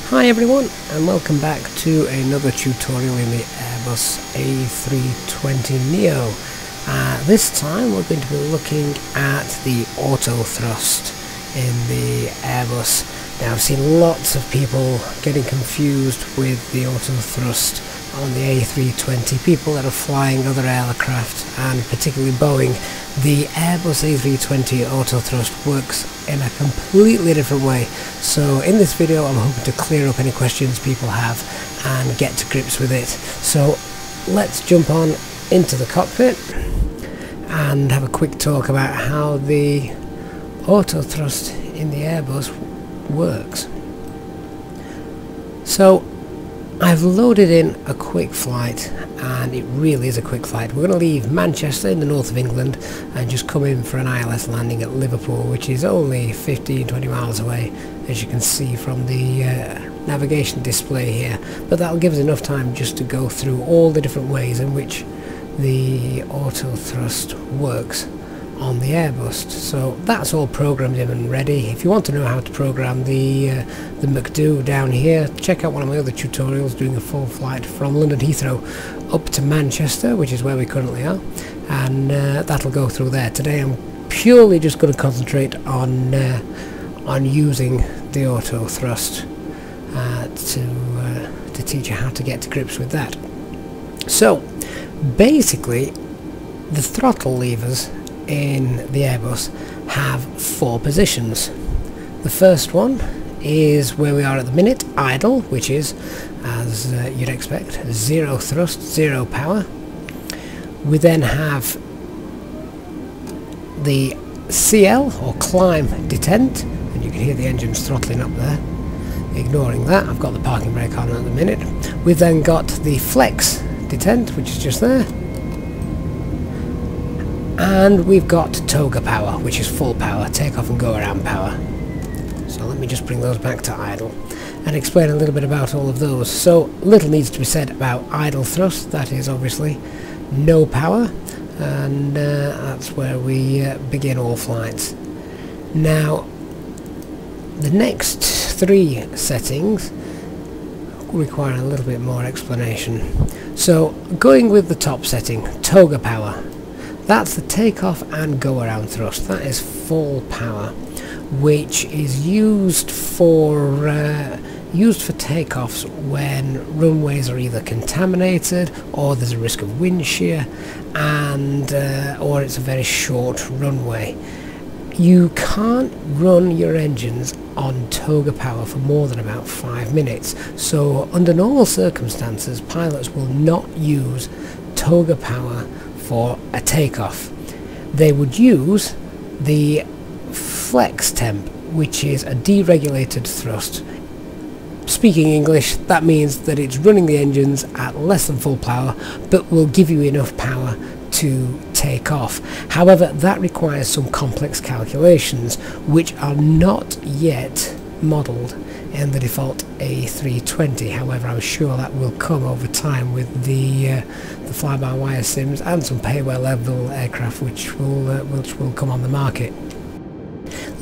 Hi everyone, and welcome back to another tutorial in the Airbus A320neo. This time we're going to be looking at the auto thrust in the Airbus. Now I've seen lots of people getting confused with the auto thrust on the A320, people that are flying other aircraft and particularly Boeing. The Airbus A320 auto thrust works in a completely different way. So in this video I'm hoping to clear up any questions people have and get to grips with it. So let's jump on into the cockpit and have a quick talk about how the auto thrust in the Airbus works. So I've loaded in a quick flight, and it really is a quick flight. We're going to leave Manchester in the north of England and just come in for an ILS landing at Liverpool, which is only 15-20 miles away, as you can see from the navigation display here. But that'll give us enough time just to go through all the different ways in which the auto thrust works on the Airbus. So that's all programmed in and ready. If you want to know how to program the McDo down here, check out one of my other tutorials doing a full flight from London Heathrow up to Manchester, which is where we currently are, and that'll go through there. Today I'm purely just going to concentrate on using the auto thrust to teach you how to get to grips with that. So basically the throttle levers in the Airbus have 4 positions. The first one is where we are at the minute, idle, which is, as you'd expect, 0 thrust, 0 power. We then have the CL, or climb detent, and you can hear the engines throttling up there. Ignoring that, I've got the parking brake on at the minute. We've then got the flex detent, which is just there. And we've got toga power, which is full power, takeoff and go around power. So let me just bring those back to idle and explain a little bit about all of those. So little needs to be said about idle thrust. That is obviously no power, and that's where we begin all flights. Now the next 3 settings require a little bit more explanation. So going with the top setting, toga power. That's the takeoff and go around thrust. That is full power, which is used for takeoffs when runways are either contaminated or there's a risk of wind shear, and or it's a very short runway. You can't run your engines on toga power for more than about 5 minutes. So under normal circumstances, pilots will not use toga power for a takeoff. They would use the flex temp, which is a deregulated thrust. Speaking English, that means that it's running the engines at less than full power, but will give you enough power to take off. However, that requires some complex calculations which are not yet modelled in the default A320. However, I'm sure that will come over time with the fly-by-wire sims and some pay-well level aircraft which will come on the market.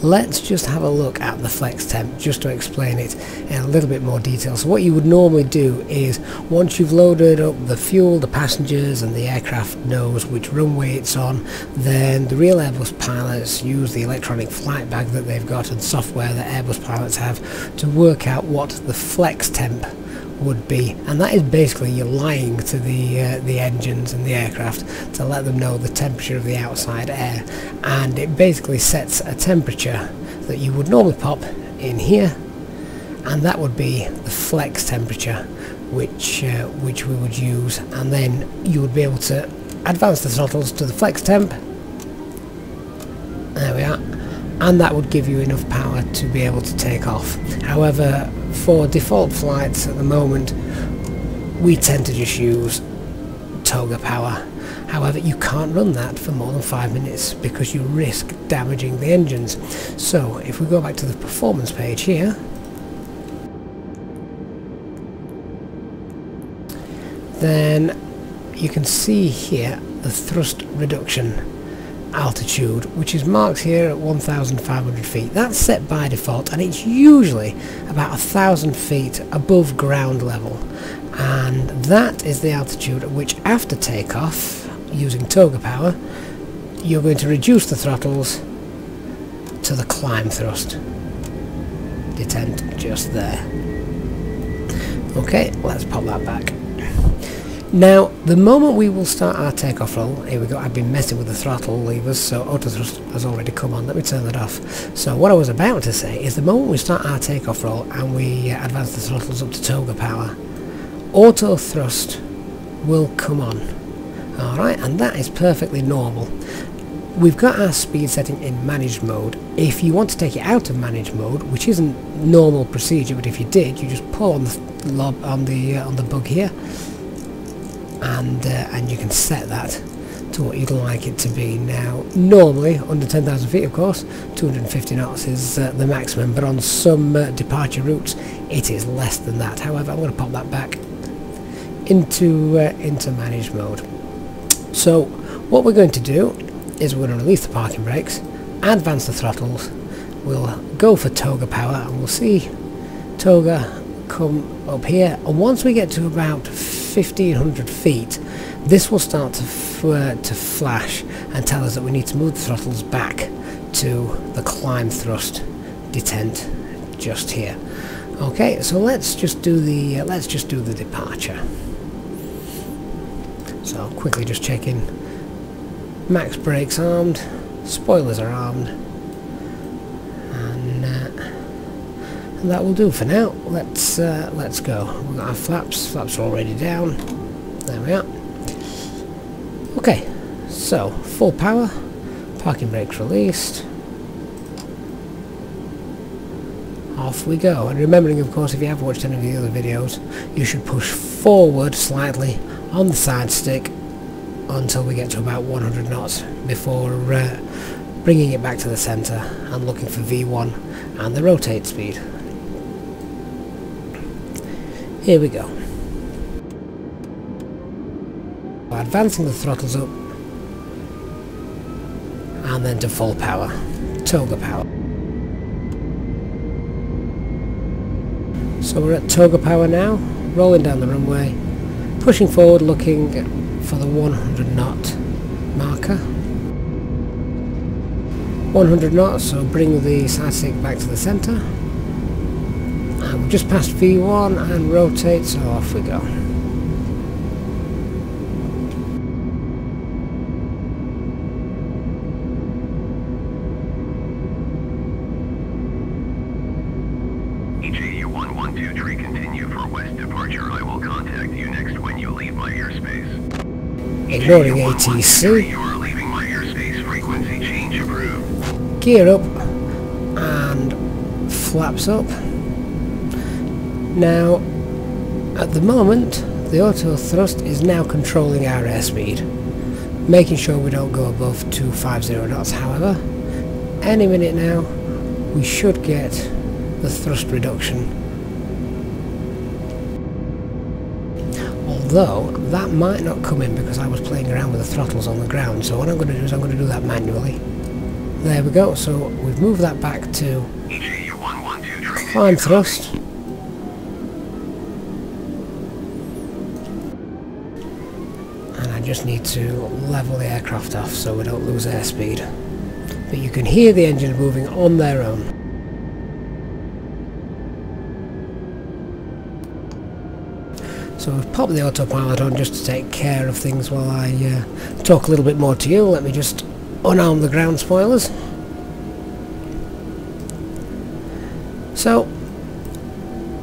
Let's just have a look at the flex temp just to explain it in a little bit more detail. So what you would normally do is, once you've loaded up the fuel, the passengers, and the aircraft knows which runway it's on, then the real Airbus pilots use the electronic flight bag that they've got and software that Airbus pilots have to work out what the flex temp would be, and that is basically you're lying to the engines and the aircraft to let them know the temperature of the outside air, and it basically sets a temperature that you would normally pop in here, and that would be the flex temperature which we would use, and then you would be able to advance the throttles to the flex temp. There we are. And that would give you enough power to be able to take off. However, for default flights at the moment, we tend to just use toga power. However, you can't run that for more than 5 minutes because you risk damaging the engines. So if we go back to the performance page here, then you can see here the thrust reduction. altitude, which is marked here at 1,500 feet. That's set by default, and it's usually about 1,000 feet above ground level, and that is the altitude at which, after takeoff using toga power, you're going to reduce the throttles to the climb thrust. Detent just there. Okay, let's pop that back. Now, the moment we will start our takeoff roll, here we go, I've been messing with the throttle levers, so autothrust has already come on. Let me turn that off. So what I was about to say is the moment we start our takeoff roll and we advance the throttles up to toga power, auto thrust will come on. Alright, and that is perfectly normal. We've got our speed setting in managed mode. If you want to take it out of managed mode, which isn't normal procedure, but if you did, you just pull on the bug here, and you can set that to what you'd like it to be. Now, normally under 10,000 feet, of course, 250 knots is the maximum, but on some departure routes it is less than that. However, I'm going to pop that back into managed mode. So what we're going to do is we're going to release the parking brakes, advance the throttles, we'll go for toga power, and we'll see toga come up here, and once we get to about 1,500 feet, this will start to flash and tell us that we need to move the throttles back to the climb thrust detent just here. Okay, so let's just do the departure. So quickly just checking. Max brakes armed, spoilers are armed, and that will do for now. Let's go. We've got our flaps are already down. There we are. Okay, so full power, parking brakes released, off we go. And remembering, of course, if you have watched any of the other videos, you should push forward slightly on the side stick until we get to about 100 knots before bringing it back to the centre and looking for V1 and the rotate speed. Here we go. Advancing the throttles up and then to full power, toga power. So we're at toga power now, rolling down the runway, pushing forward, looking for the 100 knot marker. 100 knots, so bring the side stick back to the centre. And we've just passed V1 and rotate, so off we go. EJU1123, continue for west departure. I will contact you next when you leave my airspace. Ignoring ATC. You are leaving my airspace. Frequency change approved. Gear up and flaps up. Now, at the moment, the auto thrust is now controlling our airspeed, making sure we don't go above 250 knots. However, any minute now, we should get the thrust reduction. Although, that might not come in because I was playing around with the throttles on the ground, so what I'm going to do is I'm going to do that manually. There we go, so we've moved that back to climb thrust. And I just need to level the aircraft off so we don't lose airspeed. But you can hear the engines moving on their own. So we've popped the autopilot on just to take care of things while I talk a little bit more to you. Let me just unarm the ground spoilers. So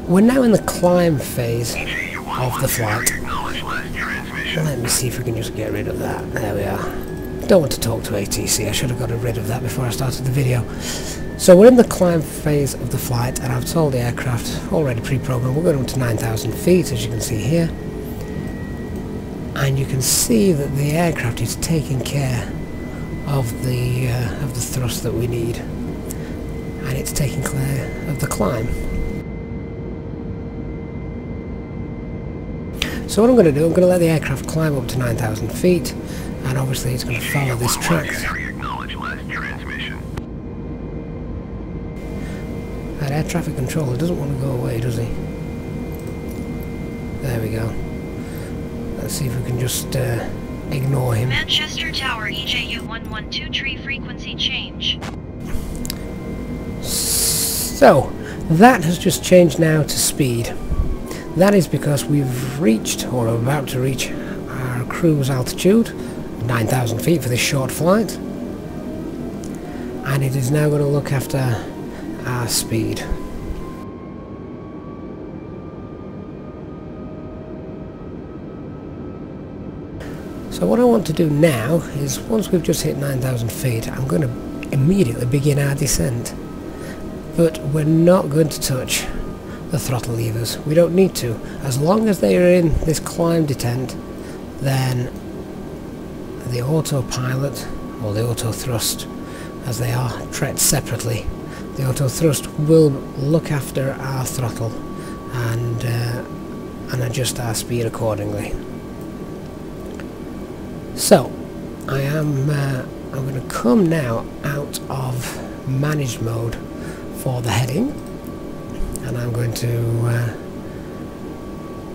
we're now in the climb phase of the flight. Let me see if we can just get rid of that. There we are. Don't want to talk to ATC. I should have got rid of that before I started the video. So we're in the climb phase of the flight, and I've told the aircraft, already pre-programmed, we're going up to 9,000 feet, as you can see here. And you can see that the aircraft is taking care of the thrust that we need. And it's taking care of the climb. So what I'm going to do, I'm going to let the aircraft climb up to 9,000 feet, and obviously it's going to follow this track. That air traffic controller doesn't want to go away, does he? There we go. Let's see if we can just ignore him. Manchester Tower EJU 112 tree frequency change. So, that has just changed now to speed. That is because we've reached, or are about to reach, our cruise altitude, 9,000 feet for this short flight. And it is now going to look after our speed. So what I want to do now is, once we've just hit 9,000 feet, I'm going to immediately begin our descent. But we're not going to touch the throttle levers. We don't need to. As long as they are in this climb detent, then the autopilot, or the auto thrust as they are treated separately, the auto thrust will look after our throttle and adjust our speed accordingly. So I'm going to come now out of managed mode for the heading, and I'm going to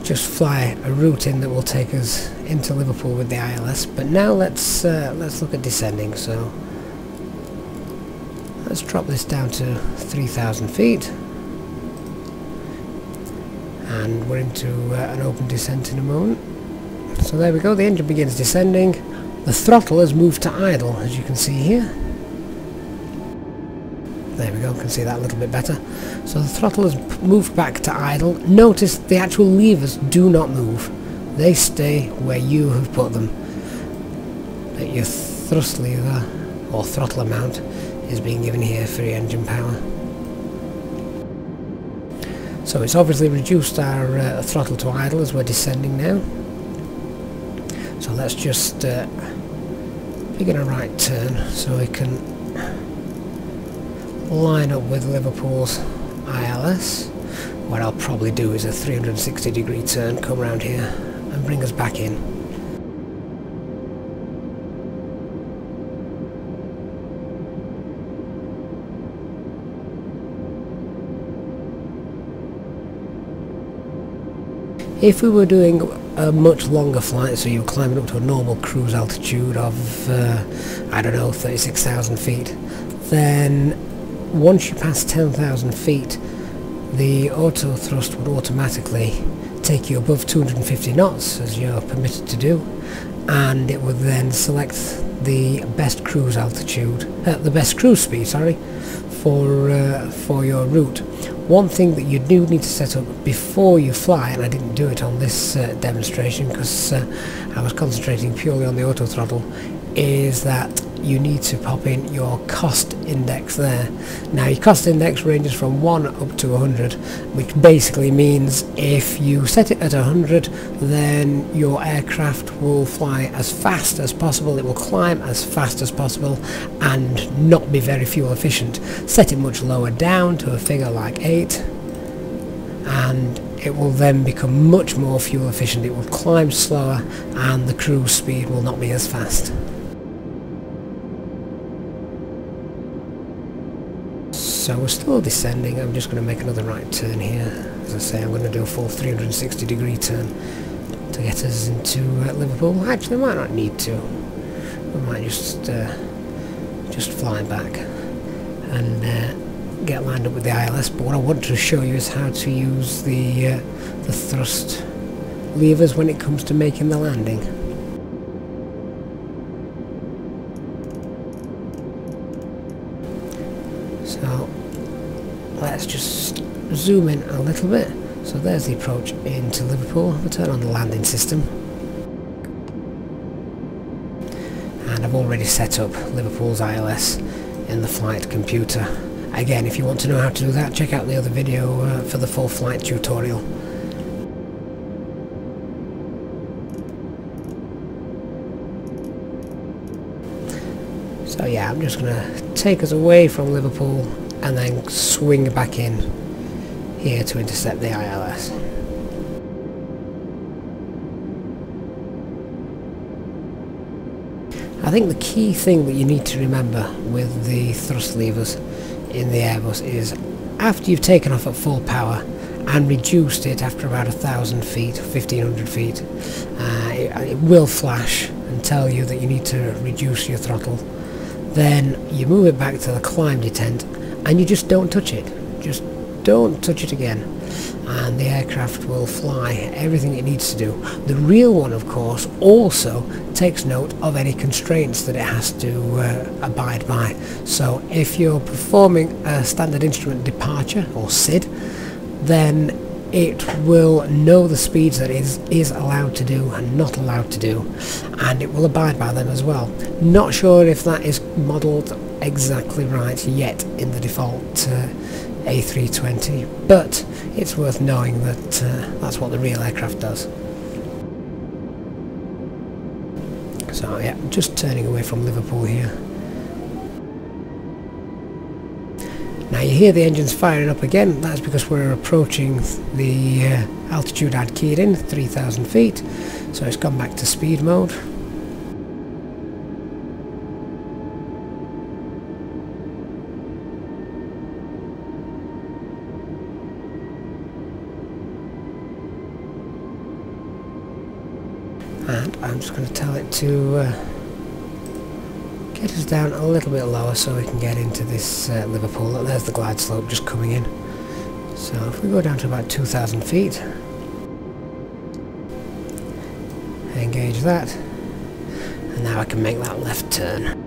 just fly a route in that will take us into Liverpool with the ILS. But now let's look at descending. So let's drop this down to 3,000 feet, and we're into an open descent in a moment. So there we go, the engine begins descending. The throttle has moved to idle, as you can see here. There we go, can see that a little bit better. So the throttle has moved back to idle. Notice the actual levers do not move. They stay where you have put them. But your thrust lever, or throttle amount, is being given here for your engine power. So it's obviously reduced our throttle to idle as we're descending now. So let's just begin a right turn so we can line up with Liverpool's ILS. What I'll probably do is a 360-degree turn, come around here and bring us back in. If we were doing a much longer flight, so you were climbing up to a normal cruise altitude of, I don't know, 36,000 feet, then once you pass 10,000 feet, the auto thrust would automatically take you above 250 knots, as you're permitted to do, and it would then select the best cruise altitude, the best cruise speed, sorry, for your route. One thing that you do need to set up before you fly, and I didn't do it on this demonstration because I was concentrating purely on the auto throttle, is that you need to pop in your cost index there. Now your cost index ranges from 1 up to 100, which basically means if you set it at 100, then your aircraft will fly as fast as possible, it will climb as fast as possible and not be very fuel efficient. Set it much lower down to a figure like 8 and it will then become much more fuel efficient. It will climb slower and the cruise speed will not be as fast. So we're still descending. I'm just going to make another right turn here. As I say, I'm going to do a full 360-degree turn to get us into Liverpool. Actually, I might not need to. We might just fly back and get lined up with the ILS. But what I want to show you is how to use the thrust levers when it comes to making the landing. So let's just zoom in a little bit. So there's the approach into Liverpool. We'll turn on the landing system. And I've already set up Liverpool's ILS in the flight computer. Again, if you want to know how to do that, check out the other video for the full flight tutorial. So yeah, I'm just going to take us away from Liverpool and then swing back in here to intercept the ILS. I think the key thing that you need to remember with the thrust levers in the Airbus is after you've taken off at full power and reduced it after about 1,000 feet, 1,500 feet, it will flash and tell you that you need to reduce your throttle. Then you move it back to the climb detent and you just don't touch it. Just don't touch it again, and the aircraft will fly everything it needs to do. The real one, of course, also takes note of any constraints that it has to abide by. So if you're performing a standard instrument departure, or SID, then it will know the speeds that it is allowed to do and not allowed to do, and it will abide by them as well. Not sure if that is modelled exactly right yet in the default A320, but it's worth knowing that that's what the real aircraft does. So yeah, just turning away from Liverpool here. Now you hear the engines firing up again. That's because we're approaching the altitude I'd keyed in, 3,000 feet, so it's gone back to speed mode. And I'm just going to tell it to get us down a little bit lower so we can get into this Liverpool. There's the glide slope just coming in. So if we go down to about 2,000 feet, engage that, and now I can make that left turn.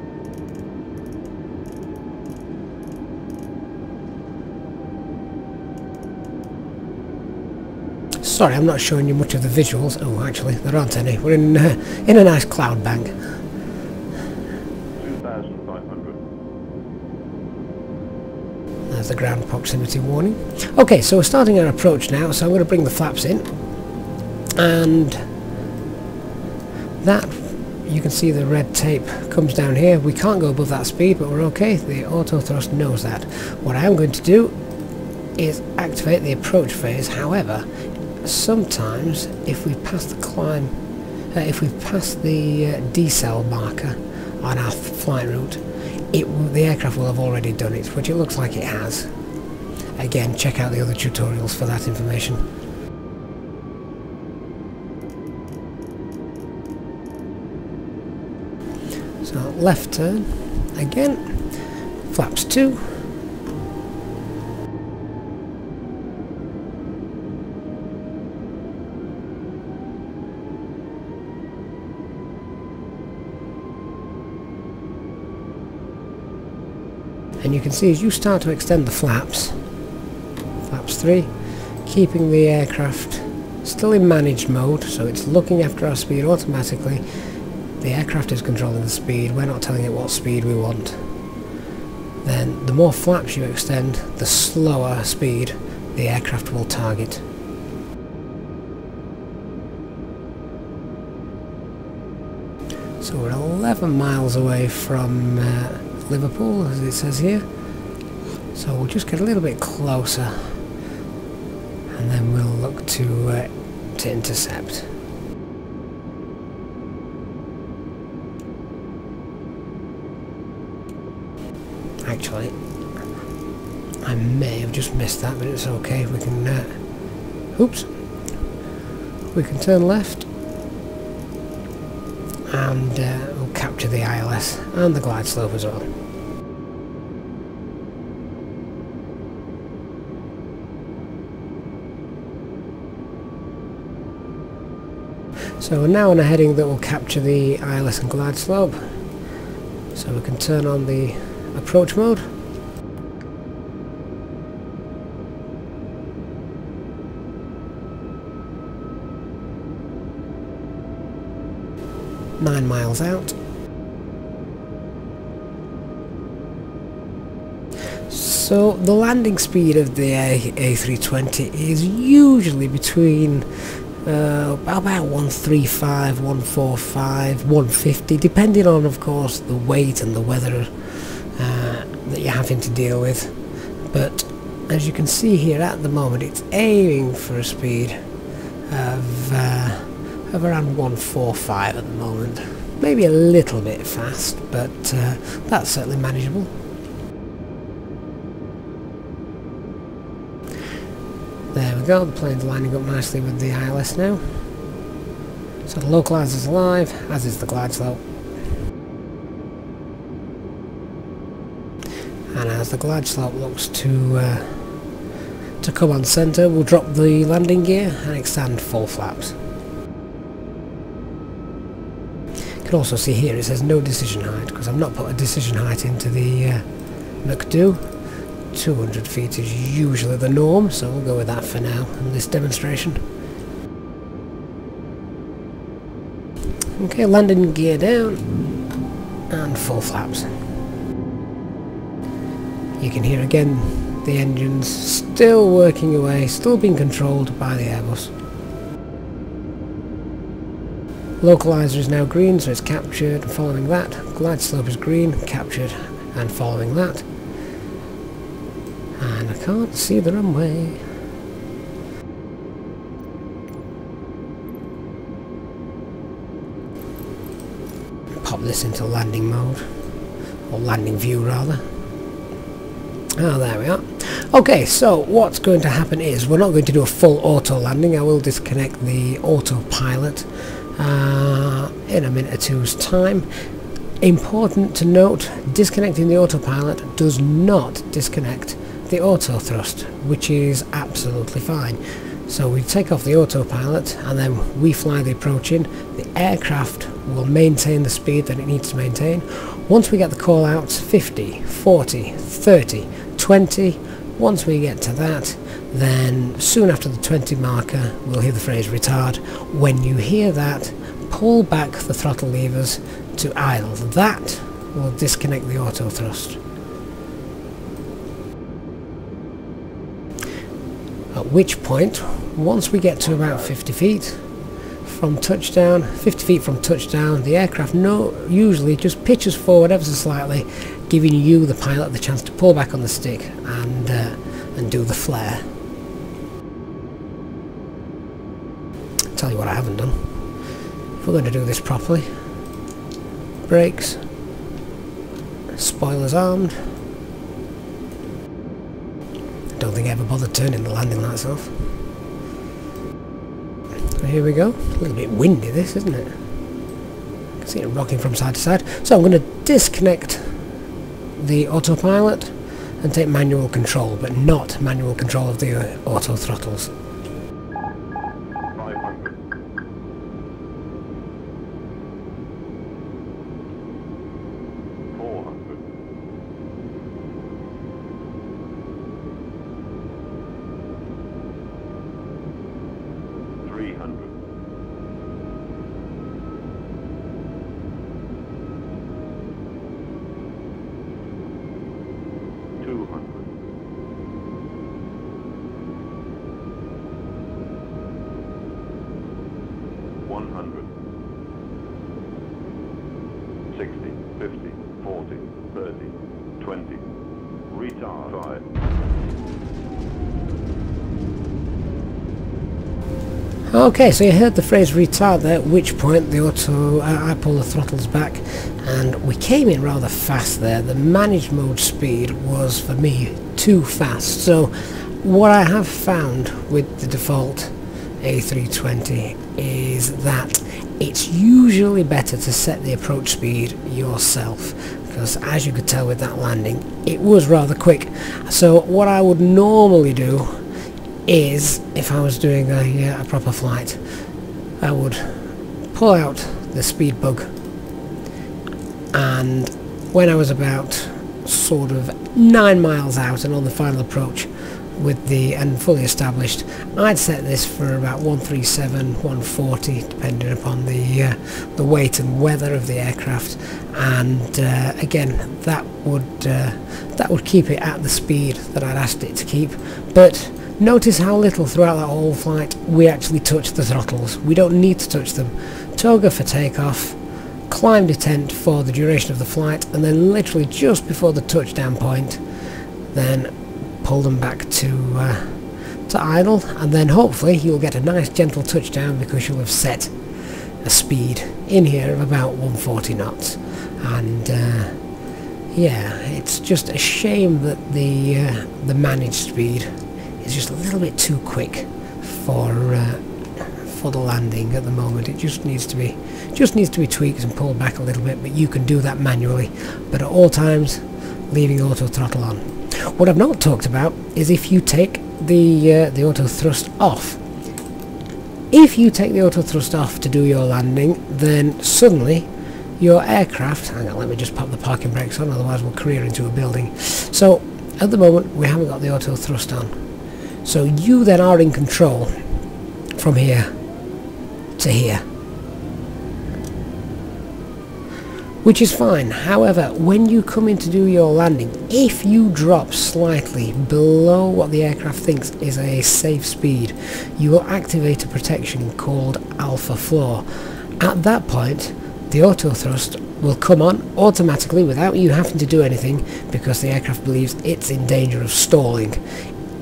Sorry, I'm not showing you much of the visuals. Oh, actually, there aren't any. We're in a nice cloud bank. 2,500. There's the ground proximity warning. Okay, so we're starting our approach now, so I'm going to bring the flaps in. And that, you can see the red tape comes down here. We can't go above that speed, but we're okay. The auto thrust knows that. What I am going to do is activate the approach phase. However, sometimes if we pass the climb, if we pass the decel marker on our flight route, the aircraft will have already done it, which it looks like it has. Again, check out the other tutorials for that information. So left turn again, flaps 2. And you can see as you start to extend the flaps, flaps 3, keeping the aircraft still in managed mode, so it's looking after our speed automatically. The aircraft is controlling the speed, we're not telling it what speed we want. Then the more flaps you extend, the slower speed the aircraft will target. So we're 11 miles away from Liverpool, as it says here, so we'll just get a little bit closer and then we'll look to intercept. Actually, I may have just missed that, but it's okay. We can we can turn left and we'll capture the ILS and the glide slope as well. So we're now on a heading that will capture the ILS and glide slope, so we can turn on the approach mode. Nine miles out. So the landing speed of the A320 is usually between about 135, 145, 150, depending on, of course, the weight and the weather that you're having to deal with. But as you can see here at the moment, it's aiming for a speed of around 145 at the moment. Maybe a little bit fast, but that's certainly manageable. go, the plane's lining up nicely with the ILS now. So the localizer's alive, as is the glide slope. And as the glide slope looks to come on centre, we'll drop the landing gear and extend full flaps. You can also see here it says no decision height, because I've not put a decision height into the McDo. 200 feet is usually the norm, so we'll go with that for now in this demonstration. Okay, landing gear down and full flaps. You can hear again the engines still working away, still being controlled by the Airbus. Localizer is now green, so it's captured and following that. Glide slope is green, captured and following that. And I can't see the runway. Pop this into landing mode, or landing view rather. Ah, there we are. Okay, so what's going to happen is we're not going to do a full auto landing. I will disconnect the autopilot in a minute or two's time. Important to note, disconnecting the autopilot does not disconnect the auto thrust, which is absolutely fine. So we take off the autopilot and then we fly the approach in. The aircraft will maintain the speed that it needs to maintain. Once we get the call outs 50, 40, 30, 20, once we get to that, then soon after the 20 marker we'll hear the phrase retard. When you hear that, pull back the throttle levers to idle. That will disconnect the auto thrust. At which point, once we get to about 50 feet from touchdown, 50 feet from touchdown, the aircraft usually just pitches forward ever so slightly, giving you, the pilot, the chance to pull back on the stick and do the flare. Tell you what I haven't done. If we're going to do this properly, brakes, spoilers armed. Don't think I ever bothered turning the landing lights off. So here we go. A little bit windy this, isn't it? You can see it rocking from side to side. So I'm going to disconnect the autopilot and take manual control, but not manual control of the auto throttles. 500. 400. 300. 200. 100. 60, 50, 40, 30, 20. Retard 5. Okay, so you heard the phrase retard there, at which point the I pull the throttles back and we came in rather fast there. The managed mode speed was, for me, too fast. So what I have found with the default A320 is that it's usually better to set the approach speed yourself, because as you could tell with that landing, it was rather quick. So what I would normally do is, if I was doing a proper flight, I would pull out the speed bug, and when I was about sort of 9 miles out and on the final approach with the and fully established, I'd set this for about 137, 140 depending upon the weight and weather of the aircraft, and again that would keep it at the speed that I'd asked it to keep. But notice how little throughout that whole flight we actually touched the throttles. We don't need to touch them. Toga for takeoff, climb detent for the duration of the flight, and then literally just before the touchdown point, then pull them back to idle, and then hopefully you'll get a nice gentle touchdown because you'll have set a speed in here of about 140 knots. And yeah, it's just a shame that the managed speed is just a little bit too quick. for the landing at the moment. It just needs to be tweaked and pulled back a little bit, but you can do that manually. But at all times, leaving auto throttle on. What I've not talked about is if you take the auto thrust off. If you take the auto thrust off to do your landing, then suddenly your aircraft, hang on, let me just pop the parking brakes on, otherwise we'll career into a building. So at the moment we haven't got the auto thrust on, so you then are in control from here to here, which is fine. However, when you come in to do your landing, if you drop slightly below what the aircraft thinks is a safe speed, you will activate a protection called alpha floor. At that point, the auto thrust will come on automatically without you having to do anything, because the aircraft believes it's in danger of stalling.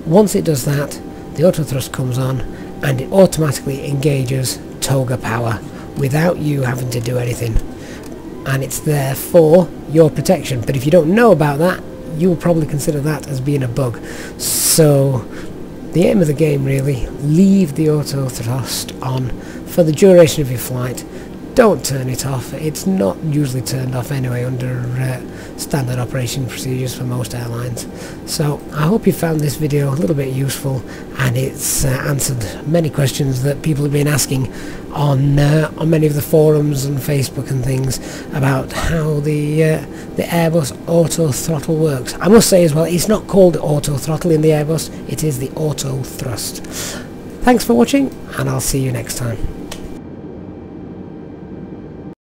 Once it does that, the auto thrust comes on and it automatically engages toga power without you having to do anything. And it's there for your protection. But if you don't know about that, you'll probably consider that as being a bug. So the aim of the game, really, leave the auto thrust on for the duration of your flight. Don't turn it off. It's not usually turned off anyway under standard operation procedures for most airlines. So I hope you found this video a little bit useful, and it's answered many questions that people have been asking on many of the forums and Facebook and things about how the Airbus auto throttle works. I must say as well, it's not called auto throttle in the Airbus, it is the auto thrust. Thanks for watching, and I'll see you next time.